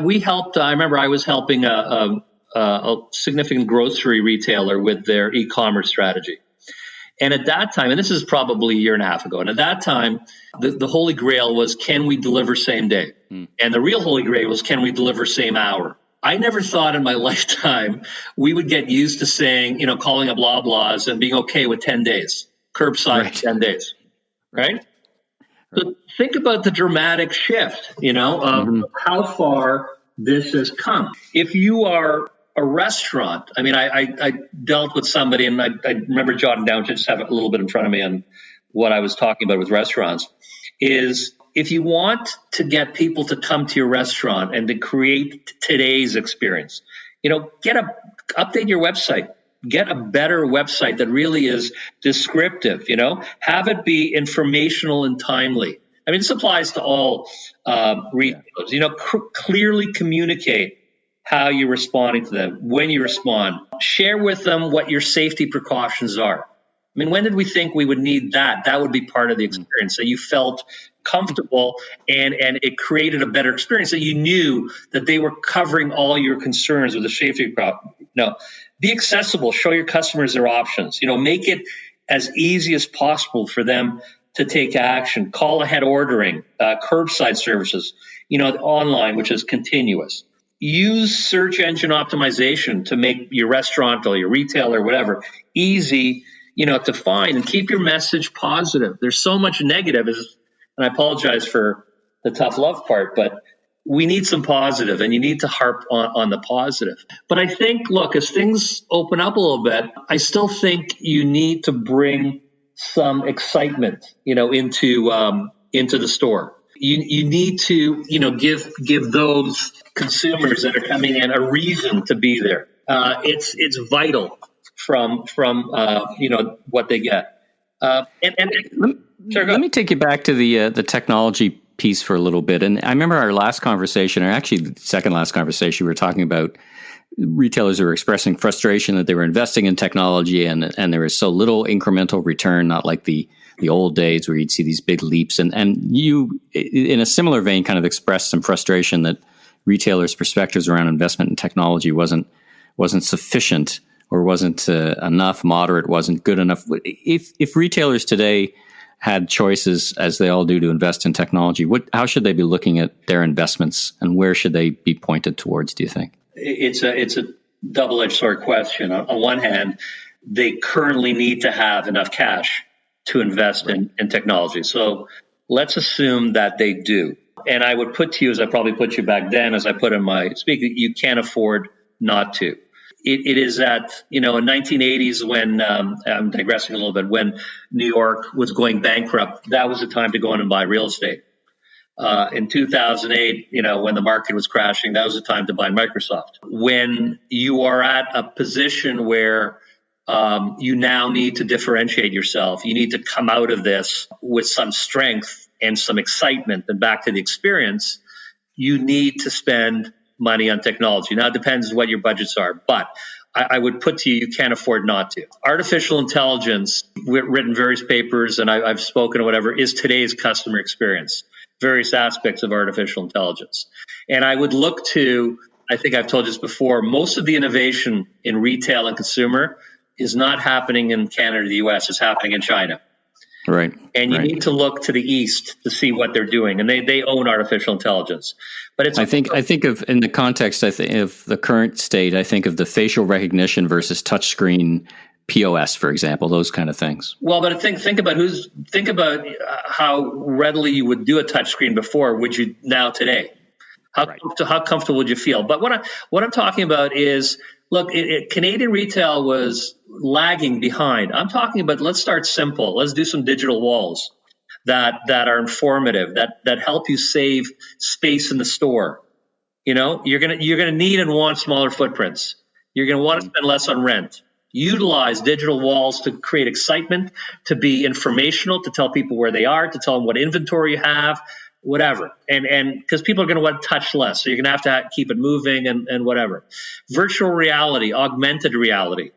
G: we helped. I remember I was helping a significant grocery retailer with their e-commerce strategy. And at that time, and this is probably a year and a half ago, and at that time, the holy grail was, can we deliver same day? And the real holy grail was, can we deliver same hour? I never thought in my lifetime we would get used to saying, calling up Loblaws and being okay with 10 days, curbside
A: right.
G: 10 days, right? So think about the dramatic shift, of how far this has come. If you are a restaurant, I dealt with somebody, and I remember jotting down, to just have a little bit in front of me on what I was talking about with restaurants, is if you want to get people to come to your restaurant and to create today's experience, update your website. Get a better website that really is descriptive, have it be informational and timely. This applies to all retailers, clearly communicate how you're responding to them, when you respond. Share with them what your safety precautions are. When did we think we would need that? That would be part of the experience, that you felt comfortable and it created a better experience, that you knew that they were covering all your concerns with the safety problem. Be accessible, show your customers their options, make it as easy as possible for them to take action, call ahead ordering, curbside services, online, which is continuous. Use search engine optimization to make your restaurant or your retailer or whatever easy, to find, and keep your message positive. There's so much negative, and I apologize for the tough love part, but we need some positive, and you need to harp on the positive. But I think, look, as things open up a little bit, I still think you need to bring some excitement, into the store. You need to, give those consumers that are coming in a reason to be there. It's vital from what they get.
A: Let me take you back to the technology piece for a little bit. And I remember our last conversation, or actually the second last conversation, we were talking about retailers who were expressing frustration that they were investing in technology and there was so little incremental return, not like the old days where you'd see these big leaps. And you, in a similar vein, kind of expressed some frustration that retailers' perspectives around investment in technology wasn't sufficient or wasn't enough, moderate, wasn't good enough. If retailers today had choices, as they all do, to invest in technology, how should they be looking at their investments, and where should they be pointed towards, do you think?
G: It's a double-edged sword question. On one hand, they currently need to have enough cash to invest in technology. So let's assume that they do. And I would put to you, as I probably put you back then, as I put in my speak, you can't afford not to. It is at, in 1980s when, I'm digressing a little bit, when New York was going bankrupt, that was the time to go in and buy real estate. In 2008, when the market was crashing, that was the time to buy Microsoft. When you are at a position where you now need to differentiate yourself, you need to come out of this with some strength and some excitement and back to the experience, you need to spend money on technology. Now, it depends what your budgets are, but I would put to you can't afford not to. Artificial intelligence, written various papers, and I've spoken or whatever, is today's customer experience, various aspects of artificial intelligence. And I would look to I think I've told you this before, most of the innovation in retail and consumer is not happening in Canada or the US, it's happening in China.
A: Right.
G: And you need to look to the East to see what they're doing. And they own artificial intelligence. But it's
A: I think of, in the context of the current state, I think of the facial recognition versus touchscreen POS, for example, those kind of things.
G: Well, but think about how readily you would do a touchscreen before, would you now today? How comfortable would you feel? But what I'm talking about is, look, Canadian retail was lagging behind. I'm talking about, let's start simple. Let's do some digital walls that are informative, that help you save space in the store. You know, you're gonna need and want smaller footprints. You're gonna want to spend less on rent. Utilize digital walls to create excitement, to be informational, to tell people where they are, to tell them what inventory you have, whatever. And because people are going to want to touch less, so you're going to have keep it moving and whatever. Virtual reality, augmented reality.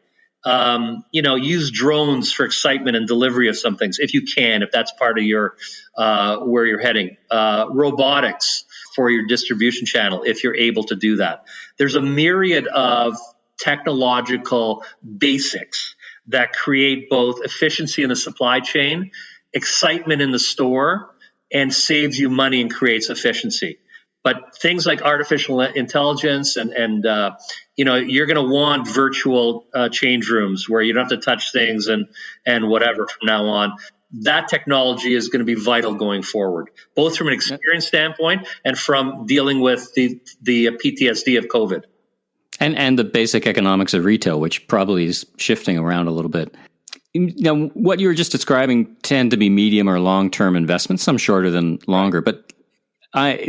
G: Use drones for excitement and delivery of some things, if you can, if that's part of your where you're heading. Robotics for your distribution channel, if you're able to do that. There's a myriad of technological basics that create both efficiency in the supply chain, excitement in the store, and saves you money and creates efficiency. But things like artificial intelligence and you're going to want virtual change rooms where you don't have to touch things and whatever from now on. That technology is going to be vital going forward, both from an experience standpoint and from dealing with the PTSD of COVID.
A: And the basic economics of retail, which probably is shifting around a little bit. Now, what you were just describing tend to be medium or long-term investments, some shorter than longer. But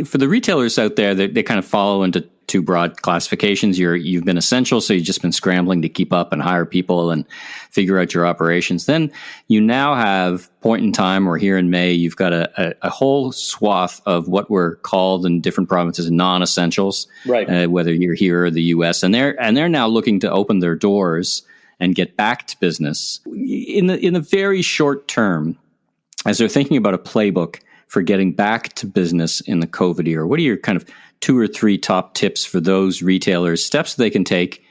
A: for the retailers out there, they kind of follow into two broad classifications. You've been essential, so you've just been scrambling to keep up and hire people and figure out your operations. Then you now have point in time, or here in May, you've got a whole swath of what were called in different provinces non-essentials, right? Whether you're here or the U.S., and they're now looking to open their doors and get back to business in the very short term, as they're thinking about a playbook for getting back to business in the COVID era. What are your kind of 2 or 3 top tips for those retailers, steps they can take?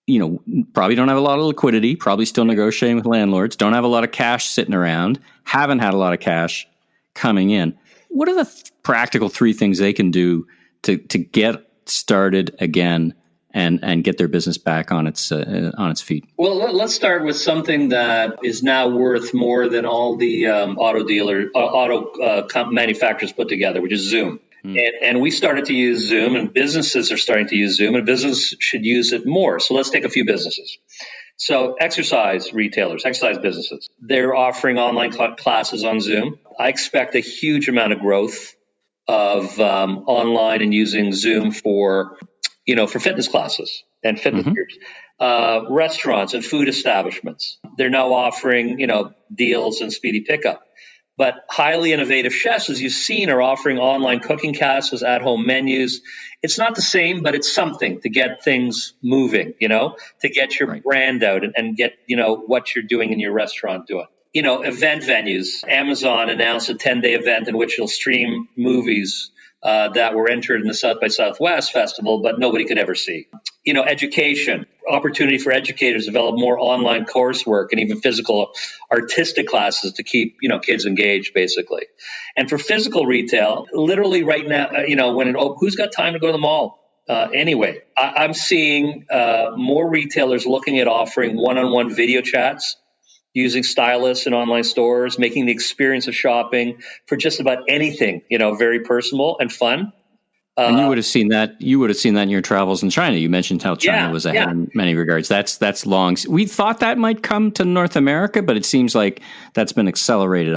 A: You know, probably don't have a lot of liquidity, probably still negotiating with landlords, don't have a lot of cash sitting around, haven't had a lot of cash coming in. What are the practical 3 things they can do to get started again and get their business back on its feet? Well,
G: let's start with something that is now worth more than all the auto manufacturers put together, which is Zoom. And we started to use Zoom, and businesses are starting to use Zoom, and business should use it more. So let's take a few businesses. So exercise retailers, exercise businesses, they're offering online classes on Zoom. I expect a huge amount of growth of online and using Zoom for fitness classes and fitness groups. Restaurants and food establishments, they're now offering, deals and speedy pickup. But highly innovative chefs, as you've seen, are offering online cooking classes, at-home menus. It's not the same, but it's something to get things moving, to get your brand out and get, what you're doing in your restaurant doing. Event venues. Amazon announced a 10-day event in which it'll stream movies that were entered in the South by Southwest Festival, but nobody could ever see. Education, opportunity for educators to develop more online coursework and even physical artistic classes to keep, kids engaged, basically. And for physical retail, literally right now, who's got time to go to the mall? Anyway, I'm seeing more retailers looking at offering one-on-one video chats, using stylists in online stores, making the experience of shopping for just about anything, very personal and fun.
A: And you would have seen that. You would have seen that in your travels in China. You mentioned how China was ahead in many regards. That's long. We thought that might come to North America, but it seems like that's been accelerated.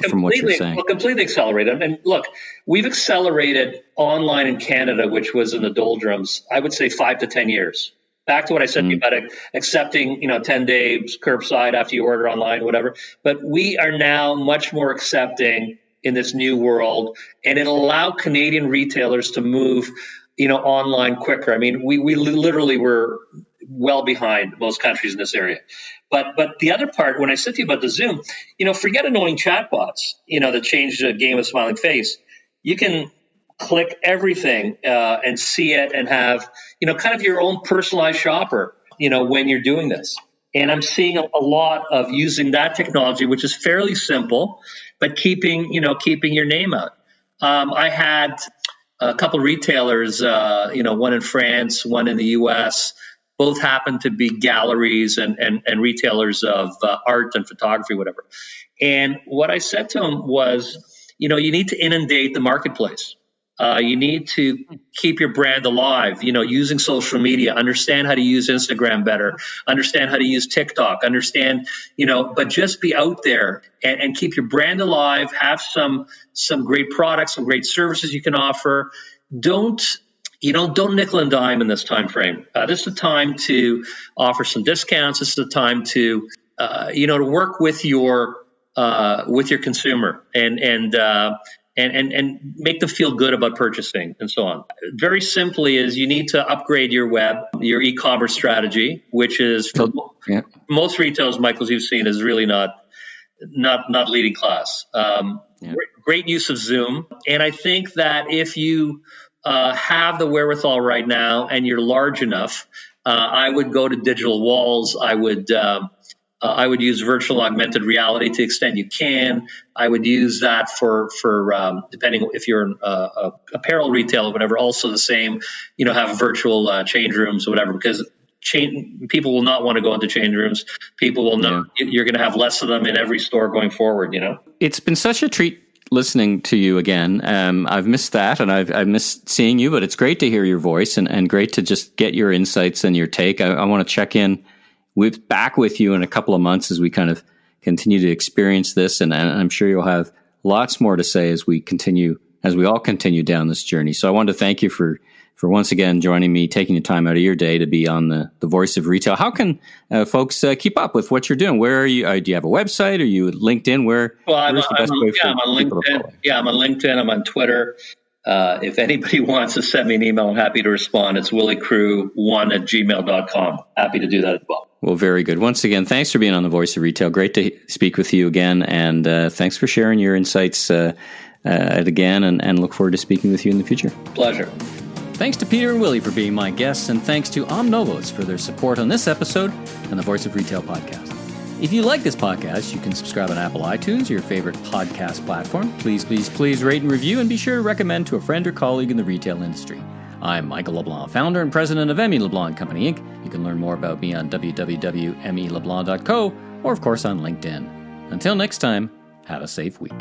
A: From what you're saying,
G: completely accelerated. And look, we've accelerated online in Canada, which was in the doldrums. I would say 5 to 10 years. Back to what I said to you about accepting, 10 days curbside after you order online, whatever. But we are now much more accepting in this new world, and it'll allow Canadian retailers to move, online quicker. I mean, we literally were well behind most countries in this area. But the other part, when I said to you about the Zoom, forget annoying chatbots, that change the game of smiling face. You can click everything and see it and have, kind of your own personalized shopper, when you're doing this. And I'm seeing a lot of using that technology, which is fairly simple, but keeping your name out. I had a couple of retailers, one in France, one in the U.S., both happened to be galleries and retailers of art and photography, whatever. And what I said to them was, you need to inundate the marketplace. You need to keep your brand alive, using social media, understand how to use Instagram better, understand how to use TikTok, but just be out there and keep your brand alive, have some great products, some great services you can offer. Don't nickel and dime in this time frame. This is the time to offer some discounts. This is the time to work with your consumer and make them feel good about purchasing and so on. Very simply is you need to upgrade your e-commerce strategy, which is for most retailers, Michael, as you've seen, is really not leading class. Great use of Zoom. And I think that if you have the wherewithal right now and you're large enough, I would go to digital walls. I would use virtual augmented reality to the extent you can. I would use that for depending if you're an apparel retailer or whatever, also the same, have virtual change rooms or whatever, because people will not want to go into change rooms. People will not. You're going to have less of them in every store going forward, It's been such a treat listening to you again. I've missed that, and I've missed seeing you, but it's great to hear your voice and great to just get your insights and your take. I want to check in back with you in a couple of months as we kind of continue to experience this, and I'm sure you'll have lots more to say as we all continue down this journey. So I want to thank you for once again joining me, taking the time out of your day to be on the Voice of Retail. How can folks keep up with what you're doing? Where are you? Do you have a website? Are you at LinkedIn? I'm on LinkedIn. I'm on LinkedIn. I'm on Twitter. If anybody wants to send me an email, I'm happy to respond. It's willykruh1@gmail.com. Happy to do that as well. Well, very good. Once again, thanks for being on the Voice of Retail. Great to speak with you again, and thanks for sharing your insights again, and look forward to speaking with you in the future. Pleasure. Thanks to Peter and Willy for being my guests, and thanks to Omnovos for their support on this episode and the Voice of Retail podcast. If you like this podcast, you can subscribe on Apple iTunes or your favorite podcast platform. Please rate and review, and be sure to recommend to a friend or colleague in the retail industry. I'm Michael LeBlanc, founder and president of Emmy LeBlanc Company, Inc. You can learn more about me on www.emmyleblanc.co or, of course, on LinkedIn. Until next time, have a safe week.